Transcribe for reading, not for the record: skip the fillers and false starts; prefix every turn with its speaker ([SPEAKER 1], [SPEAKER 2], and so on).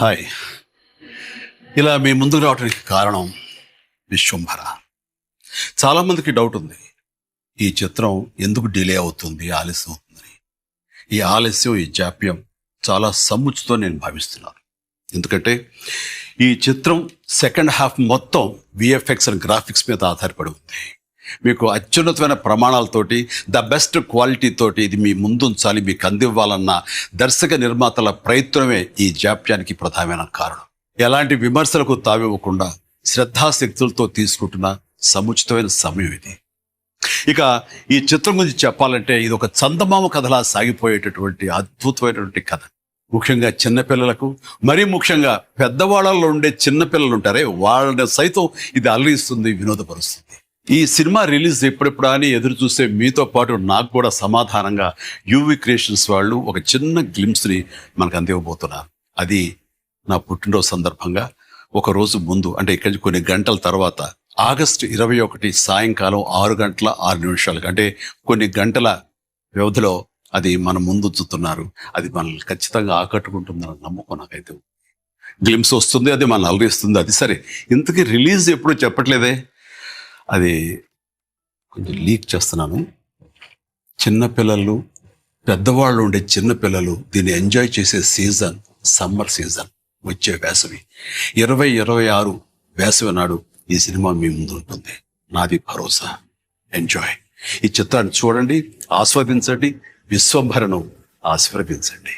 [SPEAKER 1] Hi. ఇలా మీ ముందుకు రావడానికి కారణం విశ్వంభర. చాలామందికి డౌట్ ఉంది. ఈ చిత్రం ఎందుకు డిలే అవుతుంది, ఆలస్యం అవుతుందని. ఈ ఆలస్యం, ఈ జాప్యం చాలా సముచితం నేను భావిస్తున్నాను. ఎందుకంటే ఈ చిత్రం సెకండ్ హాఫ్ మొత్తం విఎఫ్ఎక్స్ అండ్ గ్రాఫిక్స్ మీద ఆధారపడి ఉంది. మీకు అత్యున్నతమైన ప్రమాణాలతోటి, ద బెస్ట్ క్వాలిటీ తోటి ఇది మీ ముందుంచాలి, మీకు అందివ్వాలన్న దర్శక నిర్మాతల ప్రయత్నమే ఈ జాప్యానికి ప్రధానమైన కారణం. ఎలాంటి విమర్శలకు తావివ్వకుండా శ్రద్ధాశక్తులతో తీసుకుంటున్న సముచితమైన సమయం ఇది. ఇక ఈ చిత్రం గురించి చెప్పాలంటే ఇది ఒక చందమామ కథలా సాగిపోయేటటువంటి అద్భుతమైనటువంటి కథ. ముఖ్యంగా చిన్నపిల్లలకు, మరీ ముఖ్యంగా పెద్దవాళ్ళలో ఉండే చిన్నపిల్లలు ఉంటారే, వాళ్ళని సైతం ఇది అలరిస్తుంది, వినోదపరుస్తుంది. ఈ సినిమా రిలీజ్ ఎప్పుడెప్పుడా అని ఎదురు చూసే మీతో పాటు నాకు కూడా సమాధానంగా యూవి క్రియేషన్స్ వాళ్ళు ఒక చిన్న గ్లిమ్స్ని మనకు అందివ్వబోతున్నారు. అది నా పుట్టినరోజు సందర్భంగా ఒక రోజు ముందు, అంటే ఇక్కడి కొన్ని గంటల తర్వాత, ఆగస్టు 21 సాయంకాలం 6:06 అంటే కొన్ని గంటల వ్యవధిలో అది మన ముందు చూస్తున్నారు. అది మనల్ని ఖచ్చితంగా ఆకట్టుకుంటుందన్న నమ్మకం నాకైతే. గ్లిమ్స్ వస్తుంది, అది మనల్ని అలరిస్తుంది. అది సరే, ఇంతకీ రిలీజ్ ఎప్పుడు చెప్పట్లేదే. అది కొంచెం లీక్ చేస్తున్నాను. చిన్నపిల్లలు, పెద్దవాళ్ళు ఉండే చిన్నపిల్లలు దీన్ని ఎంజాయ్ చేసే సీజన్ సమ్మర్ సీజన్, వచ్చే వేసవి 2026 వేసవి నాడు ఈ సినిమా మీ ముందు ఉంటుంది. నాది భరోసా. ఎంజాయ్. ఈ చిత్రాన్ని చూడండి, ఆస్వాదించండి, విశ్వంభరను ఆశీర్వదించండి.